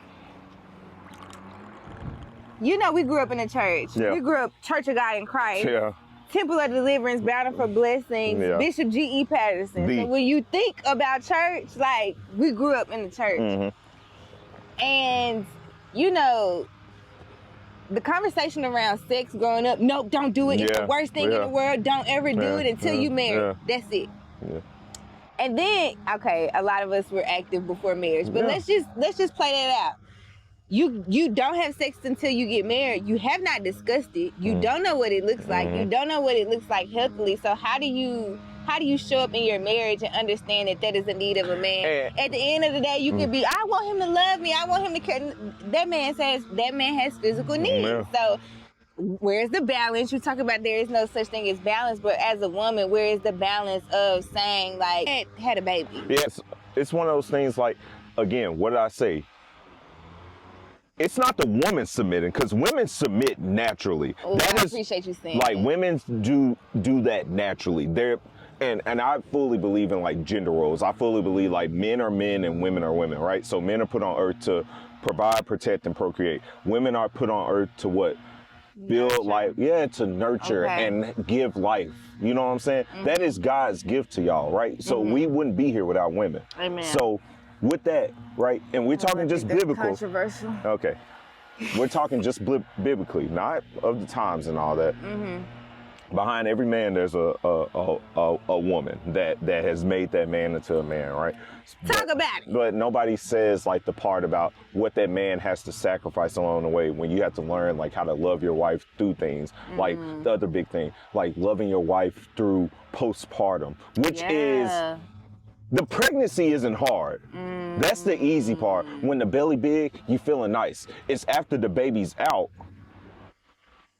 You know, we grew up in a church. Yeah. We grew up Church of God in Christ. Yeah. Temple of Deliverance, Bountiful Blessings, Bishop G.E. Patterson. So when you think about church, like, we grew up in the church. And, you know, the conversation around sex growing up, nope, don't do it. It's the worst thing in the world. Don't ever do it until you marry. That's it. Yeah. And then, okay, a lot of us were active before marriage, but let's just play that out. You don't have sex until you get married. You have not discussed it. You don't know what it looks like. You don't know what it looks like healthily. So how do you show up in your marriage and understand that is a need of a man? At the end of the day, you could be, I want him to love me. I want him to care. That man has physical needs. So where's the balance? You talk about there is no such thing as balance, but as a woman, where is the balance of saying, like, had a baby? Yes, it's one of those things, like, again, what did I say? It's not the woman submitting, because women submit naturally. Oh, I appreciate you saying like that. Women do that naturally. And I fully believe in like gender roles. I fully believe like men are men and women are women, right? So men are put on earth to provide, protect, and procreate. Women are put on earth to what? Build life, to nurture and give life. You know what I'm saying? That is God's gift to y'all, right? So we wouldn't be here without women. Amen. So with that, right? And we're talking just biblical. Controversial. Okay. We're talking just biblically, not of the times and all that. Behind every man, there's a woman that has made that man into a man, right? Talk about it. But nobody says like the part about what that man has to sacrifice along the way, when you have to learn like how to love your wife through things, like the other big thing, like loving your wife through postpartum, which is, the pregnancy isn't hard. That's the easy part. When the belly big, you feeling nice. It's after the baby's out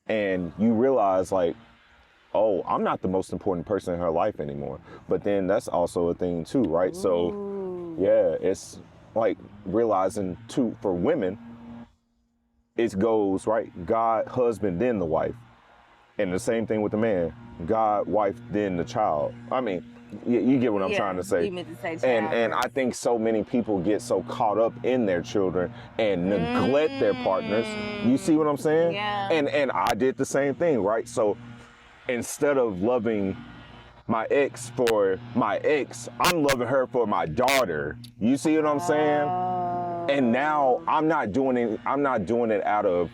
and you realize like, oh, I'm not the most important person in her life anymore. But then that's also a thing too, right? So yeah, it's like realizing too, for women, it goes, right? God, husband, then the wife. And the same thing with the man. God, wife, then the child. I mean, you get what I'm trying to say. You meant to say child and I think so many people get so caught up in their children and neglect their partners. You see what I'm saying? Yeah. And I did the same thing, right? So instead of loving my ex for my ex, I'm loving her for my daughter. You see what I'm saying? And now I'm not doing it out of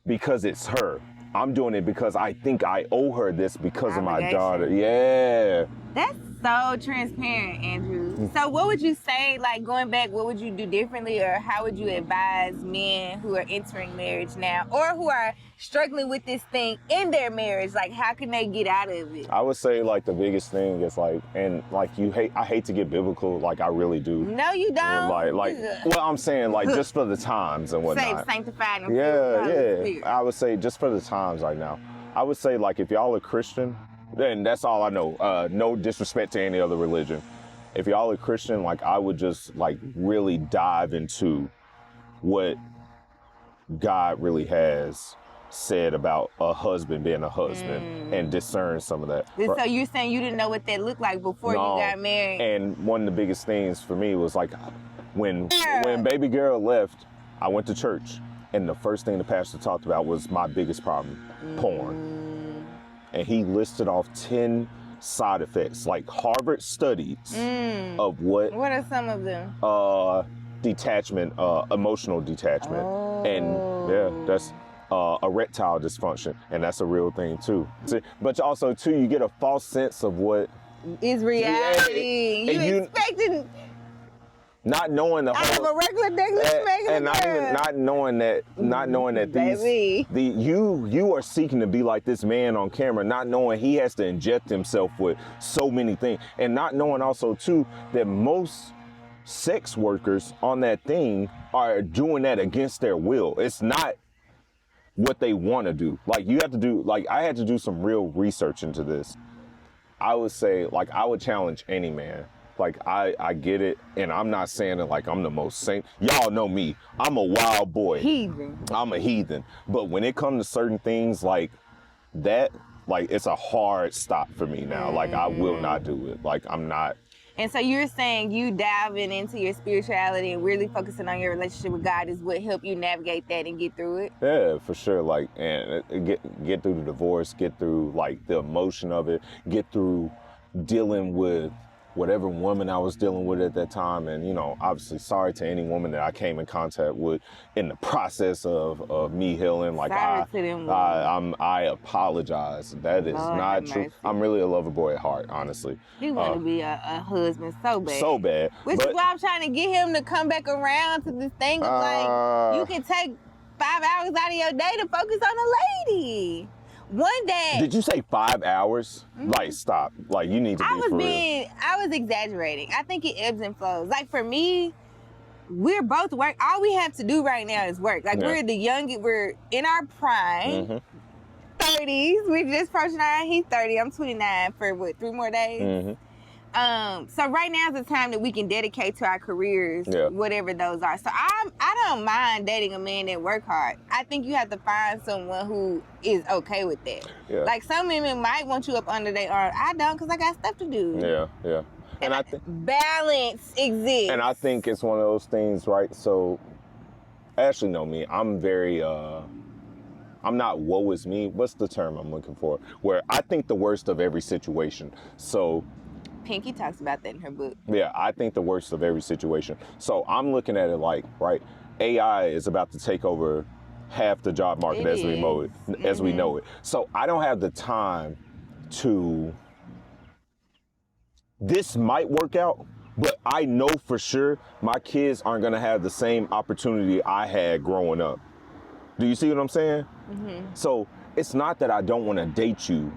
because it's her. I'm doing it because I think I owe her this because of my daughter. Yeah. That's so transparent, Andrew. So what would you say, like going back, what would you do differently, or how would you advise men who are entering marriage now or who are struggling with this thing in their marriage? Like, how can they get out of it? I would say like the biggest thing is like, and like I hate to get biblical, like I really do. No, you don't. Well, I'm saying like just for the times and whatnot. Saved, sanctified, and yeah. I would say just for the times right now. I would say like if y'all are Christian, then that's all I know. No disrespect to any other religion. If y'all are Christian, like I would just like really dive into what God really has said about a husband being a husband and discern some of that. So you're saying you didn't know what that looked like before you got married? And one of the biggest things for me was like when baby girl left, I went to church and the first thing the pastor talked about was my biggest problem, porn. And he listed off 10 side effects, like Harvard studies of what. What are some of them? Detachment, emotional detachment. And that's erectile dysfunction. And that's a real thing too. But also too, you get a false sense of what is reality. You expecting... Not knowing the whole, a regular and not knowing that these you are seeking to be like this man on camera, not knowing he has to inject himself with so many things, and not knowing also too that most sex workers on that thing are doing that against their will. It's not what they want to do. Like you have to do. Like I had to do some real research into this. I would say like I would challenge any man. Like, I get it, and I'm not saying it like I'm the most saint. Y'all know me. I'm a wild boy. Heathen. I'm a heathen. But when it comes to certain things like that, like, it's a hard stop for me now. Like, I will not do it. Like, I'm not. And so you're saying you diving into your spirituality and really focusing on your relationship with God is what helped you navigate that and get through it? Yeah, for sure. Like, and get through the divorce, get through, like, the emotion of it, get through dealing with whatever woman I was dealing with at that time. And, you know, obviously sorry to any woman that I came in contact with in the process of me healing. Like, I apologize. That is Lord not true. mercy. I'm really a lover boy at heart, honestly. He want to be a husband so bad. So bad. Which is why I'm trying to get him to come back around to this thing of like, you can take 5 hours out of your day to focus on a lady. One day. Did you say 5 hours? Mm-hmm. Like, stop. Like, you need to be for real. I was exaggerating. I think it ebbs and flows. Like, for me, we're both work. All we have to do right now is work. Like, we're in our prime. 30s. We just approached 9. He's 30. I'm 29 for what, 3 more days? So right now is the time that we can dedicate to our careers, whatever those are. So I don't mind dating a man that work hard. I think you have to find someone who is okay with that. Yeah. Like, some women might want you up under their arm. I don't, because I got stuff to do. Yeah. And I think balance exists. And I think it's one of those things, right? So Ashleigh know me. I'm very I'm not woe is me. What's the term I'm looking for? Where I think the worst of every situation. So Pinky talks about that in her book. Yeah, I think the worst of every situation. So I'm looking at it like, right, AI is about to take over half the job market as we know it. So I don't have the time to, this might work out, but I know for sure my kids aren't gonna have the same opportunity I had growing up. Do you see what I'm saying? So it's not that I don't wanna date you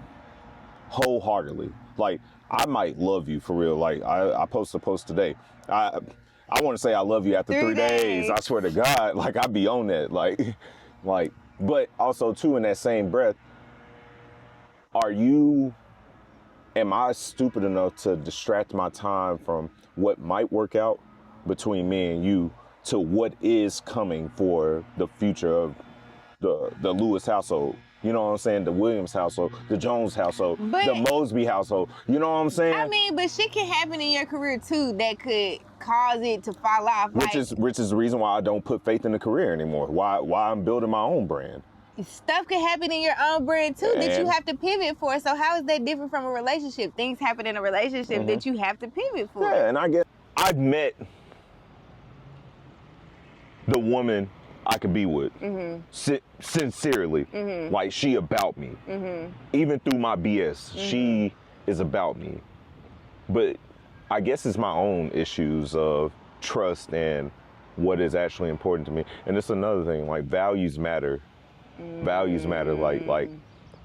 wholeheartedly. Like, I might love you for real. Like, I posted a post today. I want to say I love you after 3 days. I swear to God, like, I be on that. Like, but also too, in that same breath, am I stupid enough to distract my time from what might work out between me and you to what is coming for the future of the Lewis household? You know what I'm saying? The Williams household, the Jones household, the Mosby household. You know what I'm saying? I mean, but shit can happen in your career too that could cause it to fall off. Which is the reason why I don't put faith in the career anymore. Why I'm building my own brand. Stuff can happen in your own brand too that you have to pivot for. So how is that different from a relationship? Things happen in a relationship that you have to pivot for. Yeah, and I've met the woman I could be with, sincerely, like, she about me. Even through my BS, she is about me. But I guess it's my own issues of trust and what is actually important to me. And it's another thing, like, values matter. Values matter. Like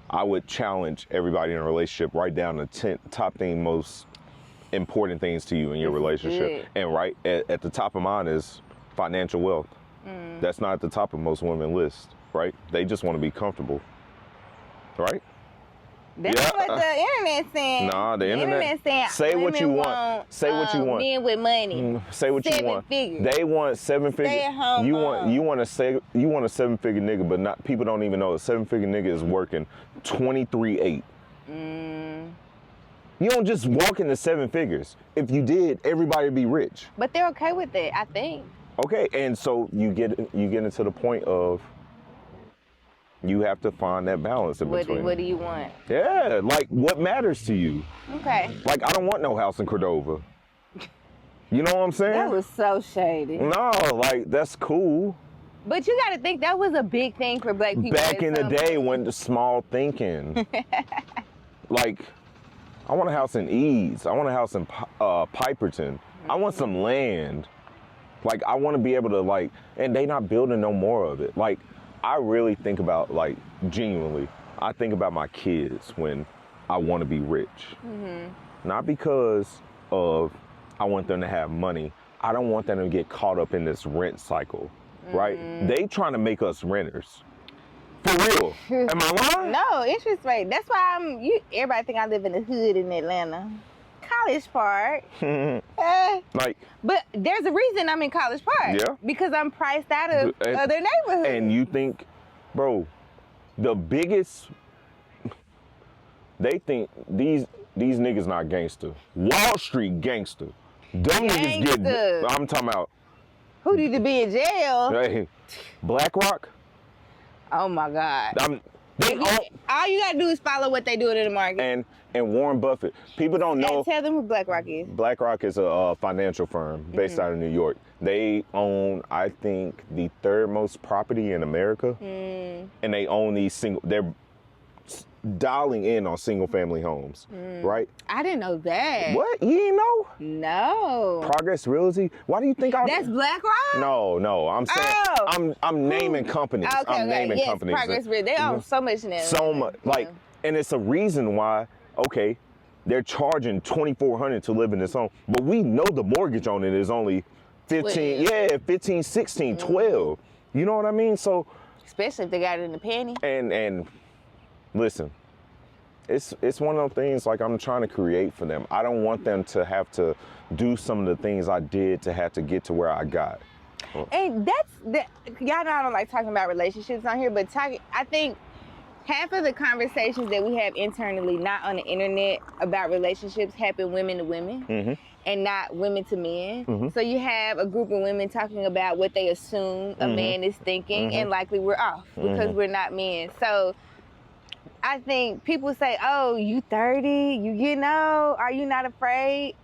I would challenge everybody in a relationship, write down the top thing, most important things to you in your relationship. And right at the top of mine is financial wealth. That's not at the top of most women's lists, right? They just want to be comfortable, right? That's what the internet's saying. Nah, the internet saying say what you want. Say what you want. Men with money. Say what you want. Figures. They want 7 figures. Stay at home. You want a 7-figure nigga, but people don't even know a 7-figure nigga is working 23/8. You don't just walk into 7 figures. If you did, everybody would be rich. But they're okay with it, I think. Okay, and so you get into the point of you have to find that balance in between. What do you want? Yeah, like, what matters to you? Okay. Like, I don't want no house in Cordova. You know what I'm saying? That was so shady. No, like, that's cool. But you got to think that was a big thing for black people. Back in the day when the small thinking. Like, I want a house in Eads. I want a house in Piperton. I want some land. Like, I want to be able to, like, and they not building no more of it. Like, I really think about, like, genuinely, I think about my kids when I want to be rich. Not because of I want them to have money. I don't want them to get caught up in this rent cycle, right? They trying to make us renters. For real. Am I lying? No, interest rate. That's why everybody think I live in the hood in Atlanta. College Park. But there's a reason I'm in College Park. Yeah. Because I'm priced out of other neighborhoods. And you think, bro, the biggest, they think these niggas not gangster. Wall Street gangster. Them niggas get, I'm talking about. Who need to be in jail? Hey, BlackRock. Oh my God. All you gotta do is follow what they doing in the market. And Warren Buffett. People don't know. And tell them who BlackRock is. BlackRock is a financial firm based out of New York. They own, I think, the third most property in America, and they own they're dialing in on single family homes, right? I didn't know that. What? You didn't know? No. Progress Realty? Why do you think That's BlackRock? No. I'm saying I'm naming companies. Okay, I'm naming yes, companies. Progress Realty. They own so much now. So much, and it's a reason why. Okay, they're charging $2,400 to live in this home, but we know the mortgage on it is only 15, 16, 12. You know what I mean? So, especially if they got it in the penny. And listen, it's one of those things like I'm trying to create for them. I don't want them to have to do some of the things I did to have to get to where I got. And y'all know I don't like talking about relationships on here, but I think half of the conversations that we have internally, not on the internet, about relationships happen women to women and not women to men. So you have a group of women talking about what they assume a man is thinking, and likely we're off because we're not men. So I think people say, oh, you 30, you getting old, are you not afraid?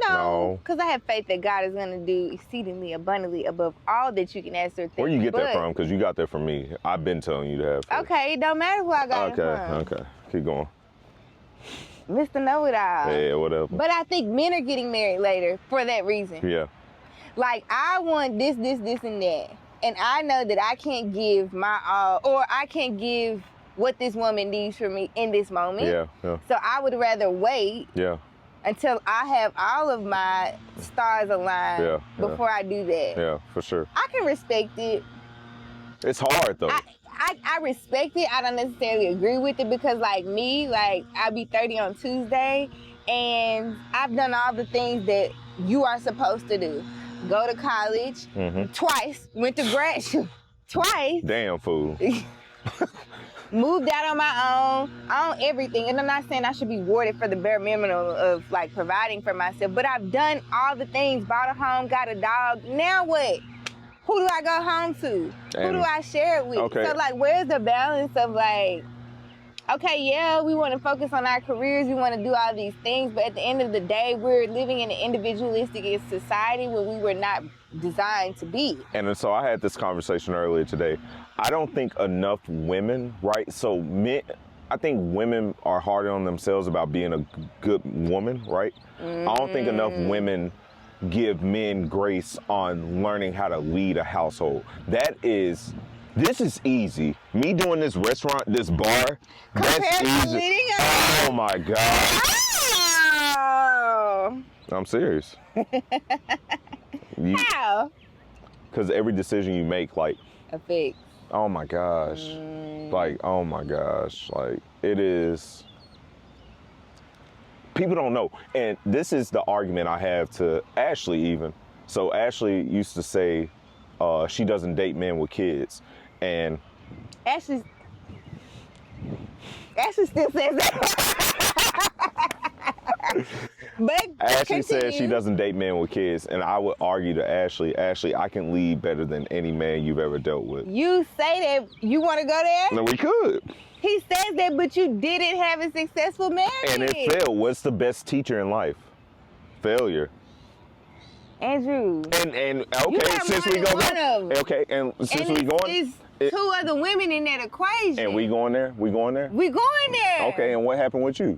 No, because I have faith that God is going to do exceedingly abundantly above all that you can ask or think. Where you get that from? Because you got that from me. I've been telling you to have faith. Okay, it don't matter who I got it from. Okay, keep going. Mr. Know-It-All. Yeah, whatever. But I think men are getting married later for that reason. Yeah. Like, I want this, and that. And I know that I can't give my all, or I can't give what this woman needs from me in this moment. Yeah. So I would rather wait until I have all of my stars aligned before I do that. Yeah, for sure. I can respect it. It's hard, though. I respect it. I don't necessarily agree with it because, like me, like I'll be 30 on Tuesday, and I've done all the things that you are supposed to do. Go to college twice. Went to grad school twice. Damn fool. Moved out on my own everything. And I'm not saying I should be rewarded for the bare minimum of like providing for myself, but I've done all the things, bought a home, got a dog. Now what? Who do I go home to? Who do I share it with? Okay. So like, where's the balance of like, okay, yeah, we want to focus on our careers, we want to do all these things, but at the end of the day, we're living in an individualistic society where we were not designed to be. And so I had this conversation earlier today. I don't think enough women, right? So I think women are harder on themselves about being a good woman, right? I don't think enough women give men grace on learning how to lead a household. This is easy. Me doing this restaurant, this bar, that's easy. Oh my God. Oh. I'm serious. How? Because every decision you make, like, affects. Oh my gosh. Like, oh my gosh. Like, it is. People don't know. And this is the argument I have to Ashleigh even. So Ashleigh used to say she doesn't date men with kids. And Ashley still says that. But Ashleigh says she doesn't date men with kids, and I would argue to Ashleigh, I can lead better than any man you've ever dealt with. You say that. You want to go there? No, we could. He says that, but you didn't have a successful marriage. And it failed. What's the best teacher in life? Failure. Andrew. And okay, since we go there. Okay, and since we going. Two other women in that equation. And we going there? We going there? We going there. Okay, and what happened with you?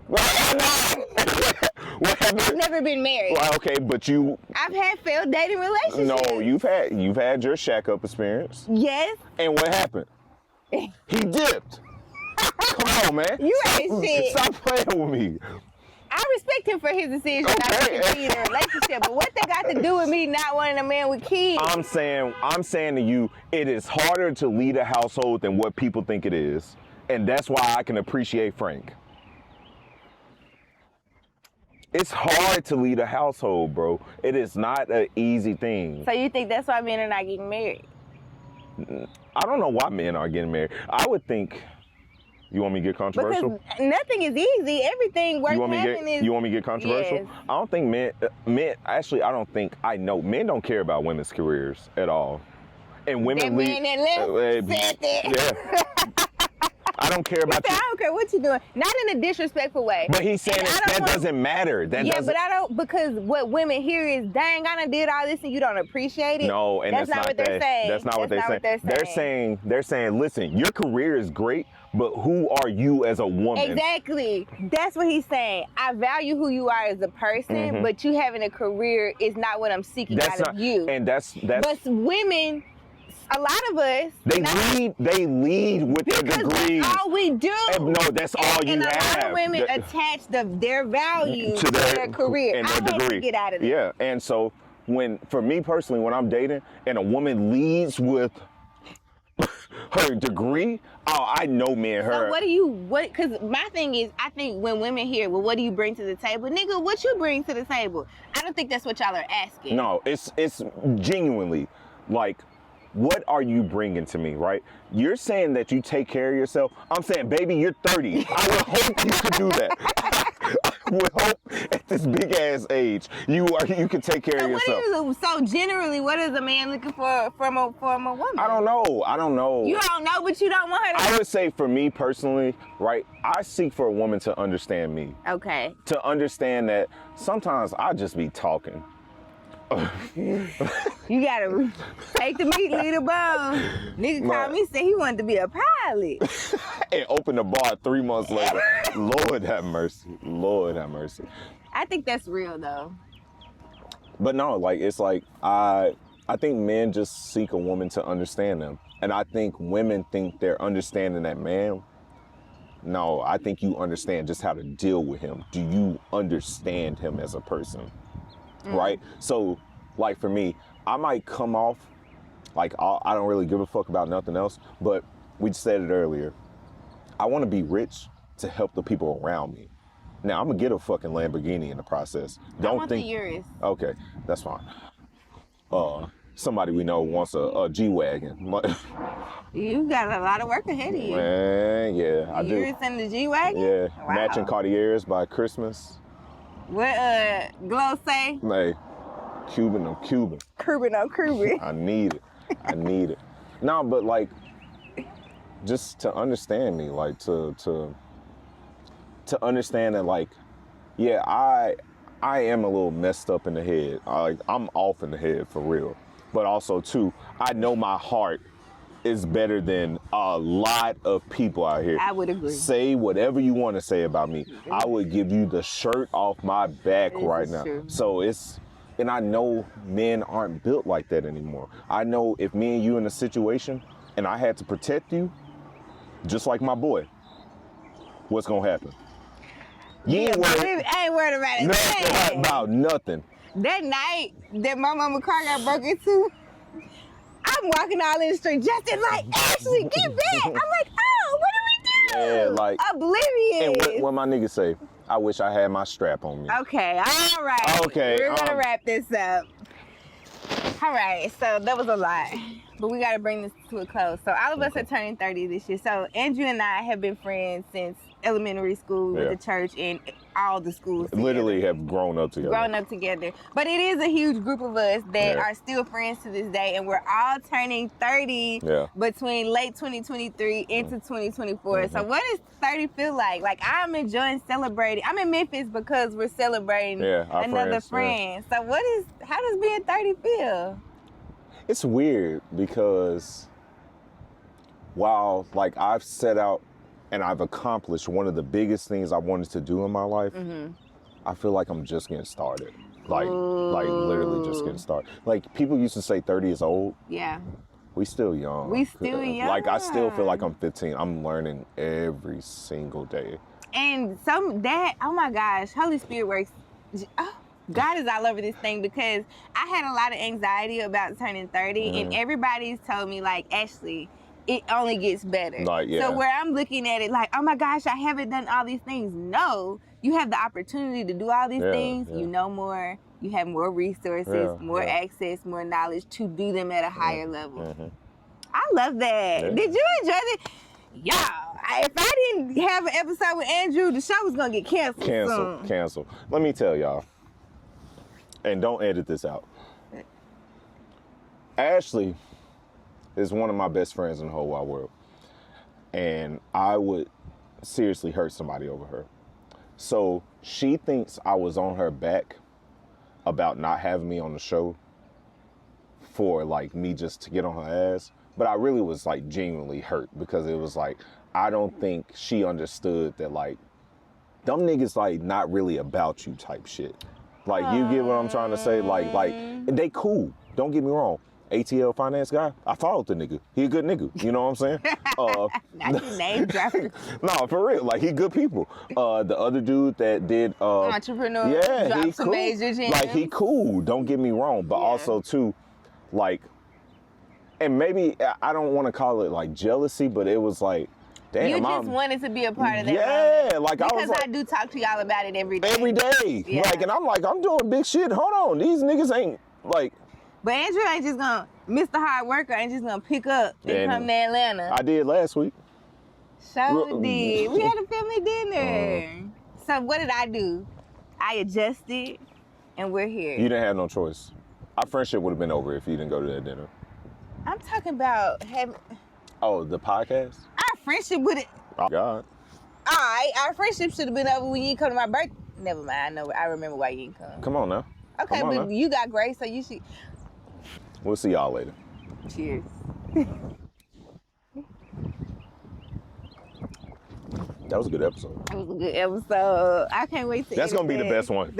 What happened? I've never been married. Well, okay, but I've had failed dating relationships. No, you've had your shack up experience. Yes. And what happened? He dipped. Come on, man. You ain't shit. Stop playing with me. I respect him for his decision not to continue the relationship, but what they got to do with me not wanting a man with kids? I'm saying to you, it is harder to lead a household than what people think it is. And that's why I can appreciate Frank. It's hard to lead a household, bro. It is not an easy thing. So you think that's why men are not getting married? I don't know why men are getting married. I would think... You want me to get controversial? Because nothing is easy. Everything worth having is... You want me to get controversial? Yes. I don't think men don't care about women's careers at all. And women that man that left said that. Yeah. I don't care about you. I don't care what you're doing. Not in a disrespectful way. But he's saying that doesn't matter. But I don't, because what women hear is, dang, I done did all this and you don't appreciate it. No, and that's not what they're saying. That's not what they're saying. They're saying, listen, your career is great, but who are you as a woman? Exactly. That's what he's saying. I value who you are as a person, but you having a career is not what I'm seeking out of you. And that's. But women, a lot of us, they lead with their degrees. That's all we do. No, that's all you have. And a lot of women attach their value to their career. And their I degree. had to get out of that. Yeah, and so for me personally, when I'm dating and a woman leads with her degree, I know me and her. So because my thing is, I think when women hear, well, what do you bring to the table? Nigga, what you bring to the table? I don't think that's what y'all are asking. No, it's genuinely like, what are you bringing to me, right? You're saying that you take care of yourself. I'm saying, baby, you're 30. I would hope you could do that. I would hope at this big ass age you can take care of yourself. So generally, what is a man looking for from a woman? I don't know. You don't know, but you don't want her to. I would say for me personally, right, I seek for a woman to understand me. Okay. To understand that sometimes I just be talking. You gotta take the meat, leave the bone. Nigga called me, said he wanted to be a pilot. And open the bar 3 months later. Lord have mercy. Lord have mercy. I think that's real though. But no, like it's like I think men just seek a woman to understand them. And I think women think they're understanding that man. No, I think you understand just how to deal with him. Do you understand him as a person? Right? So, like for me, I might come off like I don't really give a fuck about nothing else, but we said it earlier. I want to be rich to help the people around me. Now, I'm going to get a fucking Lamborghini in the process. I want the Urus. Okay, that's fine. Somebody we know wants a G-Wagon. You got a lot of work ahead of you. Man, yeah, I do. Urus and the G-Wagon? Yeah, wow. Matching Cartiers by Christmas. What Glow say? Hey, Cuban on Cuban. Cuban on Cuban. I need it. No, but like, just to understand me, like to understand that, like, yeah, I am a little messed up in the head. I'm off in the head for real. But also too, I know my heart is better than a lot of people out here. I would agree. Say whatever you want to say about me. I would give you the shirt off my back right now. True. So and I know men aren't built like that anymore. I know if me and you in a situation and I had to protect you, just like my boy, what's gonna happen? I ain't worried about it. Nothing about nothing. That night that my mama car got broke into, I'm walking all in the street, Justin like, Ashley, get back. I'm like, oh, what do we do? Yeah, like oblivious. And what my niggas say, I wish I had my strap on me. Okay, all right. Okay. We're gonna wrap this up. All right, so that was a lot, but we gotta bring this to a close. So all of us are turning 30 this year. So Andrew and I have been friends since elementary school with the church and all the schools together. Literally have grown up together. But it is a huge group of us that are still friends to this day, and we're all turning 30 between late 2023 into 2024. So what does 30 feel like? Like, I'm enjoying celebrating. I'm in Memphis because we're celebrating another friend. So how does being 30 feel? It's weird because while like I've set out and I've accomplished one of the biggest things I wanted to do in my life, I feel like I'm just getting started. Like literally just getting started. Like, people used to say 30 is old. Yeah. We still young. Like, I still feel like I'm 15. I'm learning every single day. And oh my gosh, Holy Spirit works. Oh, God is all over this thing, because I had a lot of anxiety about turning 30, and everybody's told me, like, Ashleigh, it only gets better. So where I'm looking at it like, oh my gosh, I haven't done all these things. No, you have the opportunity to do all these things. You know more. You have more resources, more access, more knowledge to do them at a higher level. I love that. Did you enjoy it? Y'all, if I didn't have an episode with Andrew, the show was going to get canceled. Canceled. Let me tell y'all, and don't edit this out. Ashleigh is one of my best friends in the whole wide world. and I would seriously hurt somebody over her. So she thinks I was on her back about not having me on the show for like me just to get on her ass. But I really was like genuinely hurt because it was like, I don't think she understood that like, them niggas like not really about you type shit. Like, you get what I'm trying to say? Like they cool. Don't get me wrong. ATL finance guy, I followed the nigga. He a good nigga. You know what I'm saying? Not your name dropping. No, for real. Like, he good people. The other dude that did Entrepreneur. yeah, he cool. Major gems. Like, he cool. Don't get me wrong. But also too, like, and maybe I don't want to call it like jealousy, but it was like, damn, you just wanted to be a part of that. Yeah, moment. like because I was like, I do talk to y'all about it every day. Every day. Yeah. Like, and I'm like, I'm doing big shit. Hold on, these niggas ain't like. But Andrew ain't just gonna, Mr. Hard Worker ain't just gonna pick up and come to Atlanta. I did last week. Sure did. We had a family dinner. So what did I do? I adjusted, and we're here. You didn't have no choice. Our friendship would have been over if you didn't go to that dinner. I'm talking about having. Oh, the podcast? Our friendship would have. Oh, God. All right, our friendship should have been over when you didn't come to my birthday. Never mind. I know. I remember why you didn't come. Come on now. Okay, but you got grace, so you should. We'll see y'all later. Cheers. That was a good episode. That was a good episode. I can't wait to. That's gonna be the best one.